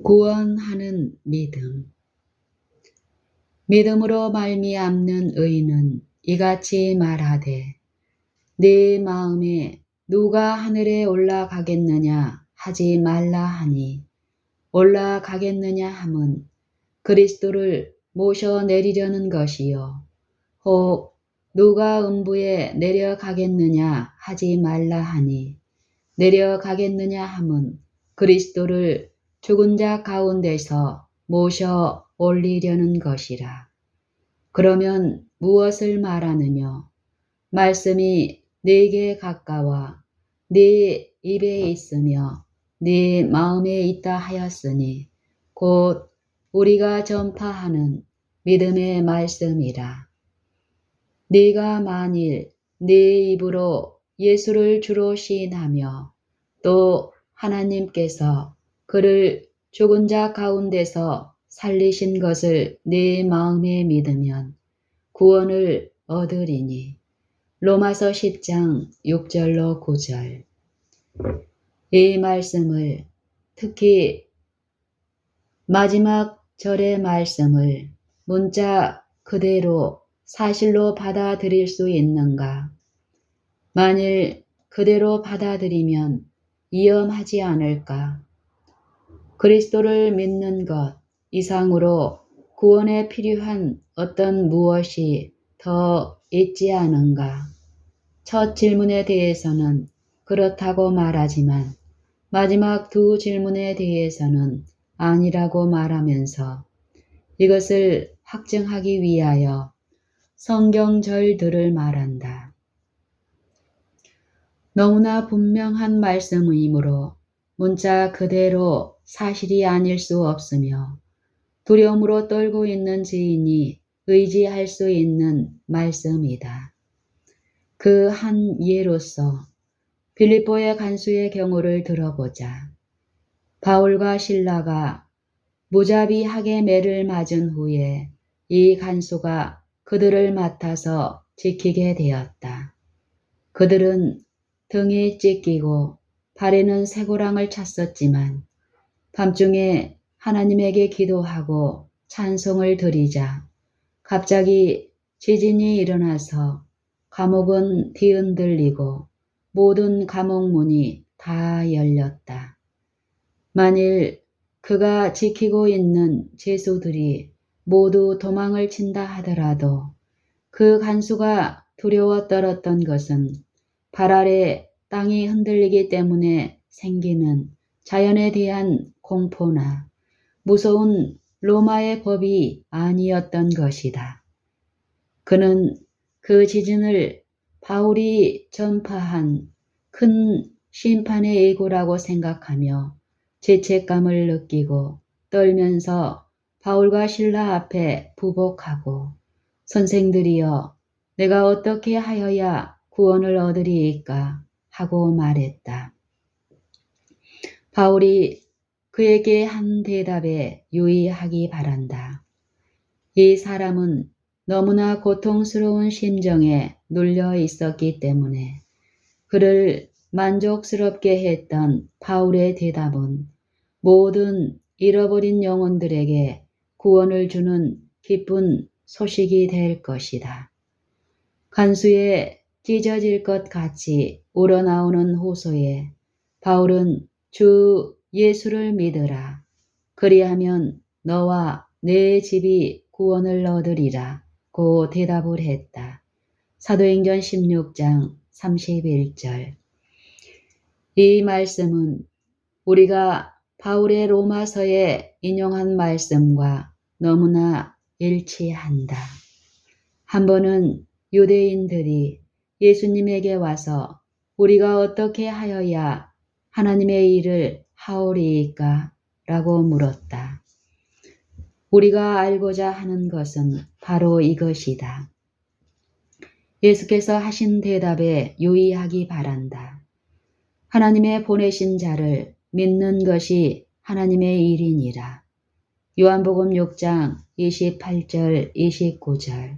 구원하는 믿음. 믿음으로 말미암는 의인은 이같이 말하되 내 마음에 누가 하늘에 올라가겠느냐 하지 말라 하니 올라가겠느냐 함은 그리스도를 모셔 내리려는 것이요 혹 누가 음부에 내려가겠느냐 하지 말라 하니 내려가겠느냐 함은 그리스도를 죽은 자 가운데서 모셔 올리려는 것이라. 그러면 무엇을 말하느뇨? 말씀이 네게 가까워 네 입에 있으며 네 마음에 있다 하였으니 곧 우리가 전파하는 믿음의 말씀이라. 네가 만일 네 입으로 예수를 주로 시인하며 또 하나님께서 그를 죽은 자 가운데서 살리신 것을 네 마음에 믿으면 구원을 얻으리니. 로마서 10장 6절로 9절. 이 말씀을 특히 마지막 절의 말씀을 문자 그대로 사실로 받아들일 수 있는가? 만일 그대로 받아들이면 위험하지 않을까? 그리스도를 믿는 것 이상으로 구원에 필요한 어떤 무엇이 더 있지 않은가? 첫 질문에 대해서는 그렇다고 말하지만 마지막 두 질문에 대해서는 아니라고 말하면서 이것을 확증하기 위하여 성경절들을 말한다. 너무나 분명한 말씀이므로 문자 그대로 사실이 아닐 수 없으며 두려움으로 떨고 있는 지인이 의지할 수 있는 말씀이다. 그 한 예로서 빌립보의 간수의 경우를 들어보자. 바울과 실라가 무자비하게 매를 맞은 후에 이 간수가 그들을 맡아서 지키게 되었다. 그들은 등이 찢기고 발에는 쇠고랑을 찼었지만 밤중에 하나님에게 기도하고 찬송을 드리자 갑자기 지진이 일어나서 감옥은 뒤흔들리고 모든 감옥 문이 다 열렸다. 만일 그가 지키고 있는 죄수들이 모두 도망을 친다 하더라도 그 간수가 두려워 떨었던 것은 발 아래 땅이 흔들리기 때문에 생기는 자연에 대한 공포나 무서운 로마의 법이 아니었던 것이다. 그는 그 지진을 바울이 전파한 큰 심판의 예고라고 생각하며 죄책감을 느끼고 떨면서 바울과 실라 앞에 부복하고 선생들이여 내가 어떻게 하여야 구원을 얻으리이까 하고 말했다. 바울이 그에게 한 대답에 유의하기 바란다. 이 사람은 너무나 고통스러운 심정에 눌려 있었기 때문에 그를 만족스럽게 했던 바울의 대답은 모든 잃어버린 영혼들에게 구원을 주는 기쁜 소식이 될 것이다. 간수에 찢어질 것 같이 우러나오는 호소에 바울은 주 예수를 믿으라. 그리하면 너와 내 집이 구원을 얻으리라 고 대답을 했다. 사도행전 16장 31절. 이 말씀은 우리가 바울의 로마서에 인용한 말씀과 너무나 일치한다. 한 번은 유대인들이 예수님에게 와서 우리가 어떻게 하여야 하나님의 일을 하오리이까? 라고 물었다. 우리가 알고자 하는 것은 바로 이것이다. 예수께서 하신 대답에 유의하기 바란다. 하나님의 보내신 자를 믿는 것이 하나님의 일이니라. 요한복음 6장 28절 29절.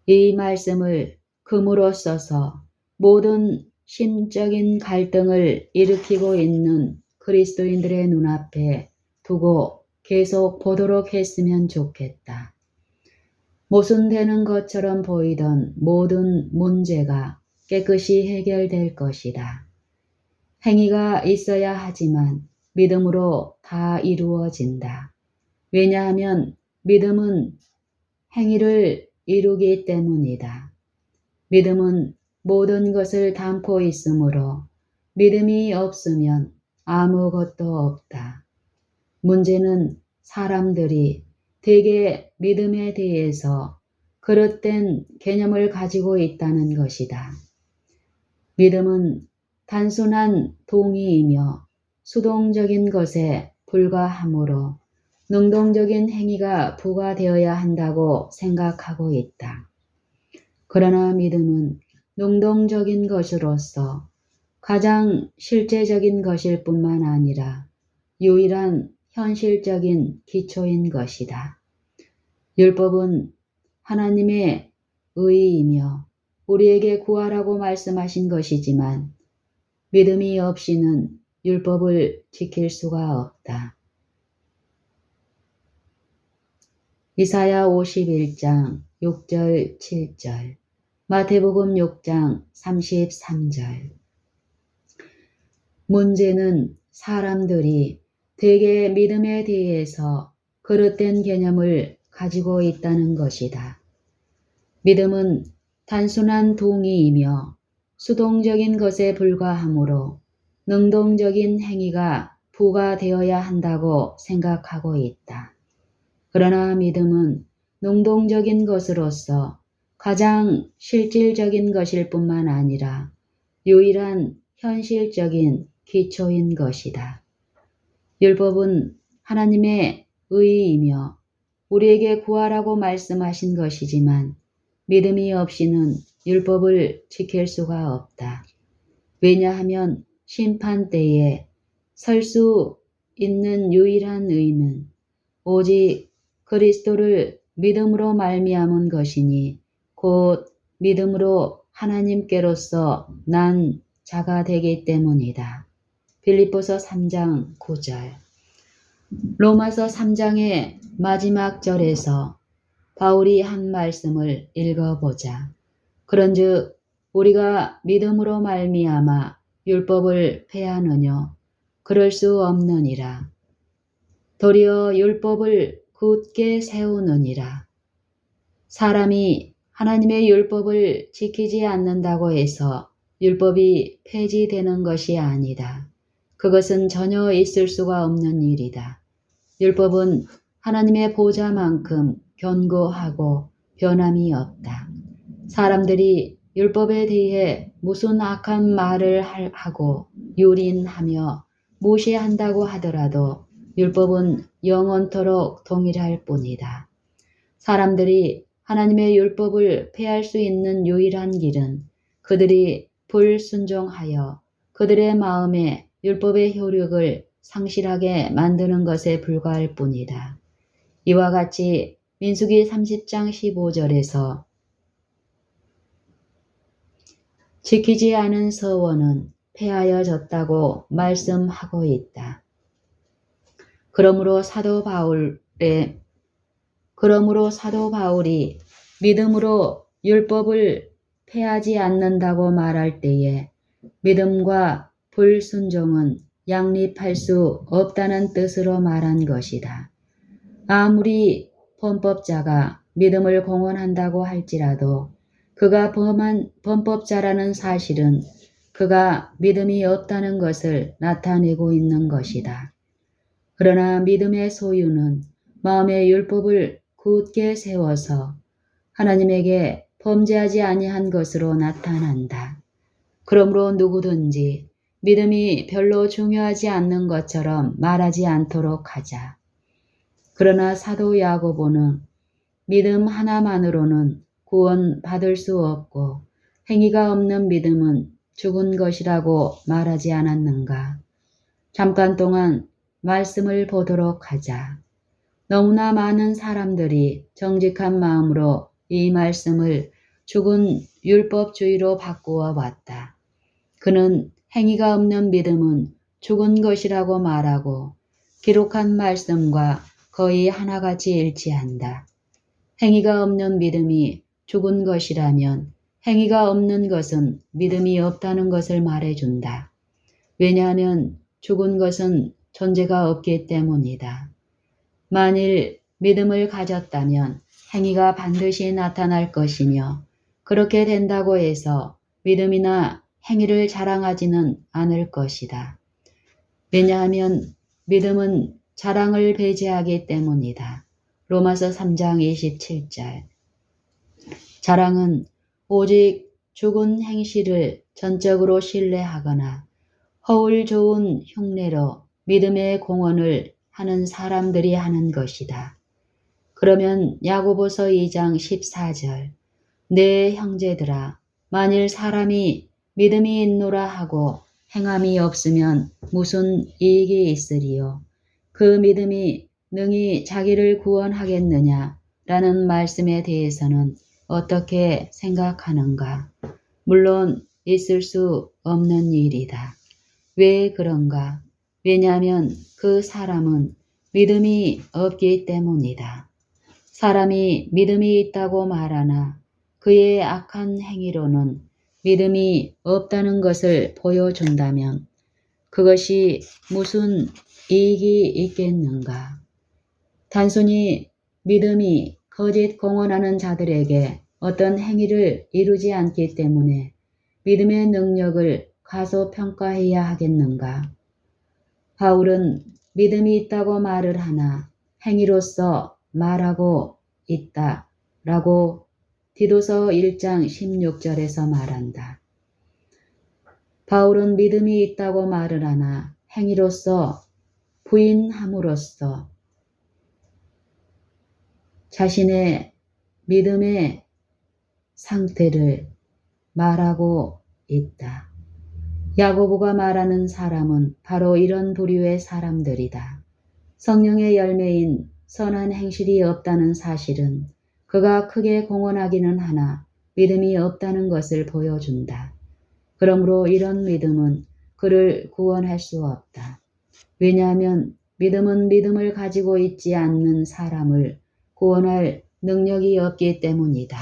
이 말씀을 금으로 써서 모든 심적인 갈등을 일으키고 있는 그리스도인들의 눈앞에 두고 계속 보도록 했으면 좋겠다. 모순되는 것처럼 보이던 모든 문제가 깨끗이 해결될 것이다. 행위가 있어야 하지만 믿음으로 다 이루어진다. 왜냐하면 믿음은 행위를 이루기 때문이다. 믿음은 모든 것을 담고 있으므로 믿음이 없으면 아무것도 없다. 문제는 사람들이 대개 믿음에 대해서 그릇된 개념을 가지고 있다는 것이다. 믿음은 단순한 동의이며 수동적인 것에 불과하므로 능동적인 행위가 부과되어야 한다고 생각하고 있다. 그러나 믿음은 능동적인 것으로서 가장 실제적인 것일 뿐만 아니라 유일한 현실적인 기초인 것이다. 율법은 하나님의 의이며 우리에게 구하라고 말씀하신 것이지만 믿음이 없이는 율법을 지킬 수가 없다. 이사야 51장 6절 7절, 마태복음 6장 33절. 문제는 사람들이 대개 믿음에 대해서 그릇된 개념을 가지고 있다는 것이다. 믿음은 단순한 동의이며 수동적인 것에 불과하므로 능동적인 행위가 부과되어야 한다고 생각하고 있다. 그러나 믿음은 능동적인 것으로서 가장 실질적인 것일 뿐만 아니라 유일한 현실적인 기초인 것이다. 율법은 하나님의 의이며 우리에게 구하라고 말씀하신 것이지만 믿음이 없이는 율법을 지킬 수가 없다. 왜냐하면 심판 때에 설 수 있는 유일한 의는 오직 그리스도를 믿음으로 말미암은 것이니 곧 믿음으로 하나님께로서 난 자가 되기 때문이다. 빌립보서 3장 9절. 로마서 3장의 마지막 절에서 바울이 한 말씀을 읽어보자. 그런즉 우리가 믿음으로 말미암아 율법을 폐하느뇨? 그럴 수 없느니라. 도리어 율법을 굳게 세우느니라. 사람이 하나님의 율법을 지키지 않는다고 해서 율법이 폐지되는 것이 아니다. 그것은 전혀 있을 수가 없는 일이다. 율법은 하나님의 보좌만큼 견고하고 변함이 없다. 사람들이 율법에 대해 무슨 악한 말을 하고 유린하며 무시한다고 하더라도 율법은 영원토록 동일할 뿐이다. 사람들이 하나님의 율법을 폐할 수 있는 유일한 길은 그들이 불순종하여 그들의 마음에 율법의 효력을 상실하게 만드는 것에 불과할 뿐이다. 이와 같이 민수기 30장 15절에서 지키지 않은 서원은 폐하여졌다고 말씀하고 있다. 그러므로 사도 바울이 믿음으로 율법을 폐하지 않는다고 말할 때에 믿음과 불순종은 양립할 수 없다는 뜻으로 말한 것이다. 아무리 범법자가 믿음을 공언한다고 할지라도 그가 범한 범법자라는 사실은 그가 믿음이 없다는 것을 나타내고 있는 것이다. 그러나 믿음의 소유는 마음의 율법을 굳게 세워서 하나님에게 범죄하지 아니한 것으로 나타난다. 그러므로 누구든지 믿음이 별로 중요하지 않는 것처럼 말하지 않도록 하자. 그러나 사도 야고보는 믿음 하나만으로는 구원 받을 수 없고 행위가 없는 믿음은 죽은 것이라고 말하지 않았는가? 잠깐 동안 말씀을 보도록 하자. 너무나 많은 사람들이 정직한 마음으로 이 말씀을 죽은 율법주의로 바꾸어 왔다. 그는 행위가 없는 믿음은 죽은 것이라고 말하고 기록한 말씀과 거의 하나같이 일치한다. 행위가 없는 믿음이 죽은 것이라면 행위가 없는 것은 믿음이 없다는 것을 말해준다. 왜냐하면 죽은 것은 존재가 없기 때문이다. 만일 믿음을 가졌다면 행위가 반드시 나타날 것이며 그렇게 된다고 해서 믿음이나 행위를 자랑하지는 않을 것이다. 왜냐하면 믿음은 자랑을 배제하기 때문이다. 로마서 3장 27절. 자랑은 오직 죽은 행실을 전적으로 신뢰하거나 허울 좋은 흉내로 믿음의 공언을 하는 사람들이 하는 것이다. 그러면 야고보서 2장 14절. 내 형제들아, 만일 사람이 믿음이 있노라 하고 행함이 없으면 무슨 이익이 있으리요. 그 믿음이 능히 자기를 구원하겠느냐 라는 말씀에 대해서는 어떻게 생각하는가? 물론 있을 수 없는 일이다. 왜 그런가? 왜냐하면 그 사람은 믿음이 없기 때문이다. 사람이 믿음이 있다고 말하나 그의 악한 행위로는 믿음이 없다는 것을 보여준다면 그것이 무슨 이익이 있겠는가? 단순히 믿음이 거짓 공언하는 자들에게 어떤 행위를 이루지 않기 때문에 믿음의 능력을 과소평가해야 하겠는가? 바울은 믿음이 있다고 말을 하나 행위로서 말하고 있다라고 디도서 1장 16절에서 말한다. 바울은 믿음이 있다고 말을 하나 행위로서 부인함으로써 자신의 믿음의 상태를 말하고 있다. 야고보가 말하는 사람은 바로 이런 부류의 사람들이다. 성령의 열매인 선한 행실이 없다는 사실은 그가 크게 공언하기는 하나 믿음이 없다는 것을 보여준다. 그러므로 이런 믿음은 그를 구원할 수 없다. 왜냐하면 믿음은 믿음을 가지고 있지 않는 사람을 구원할 능력이 없기 때문이다.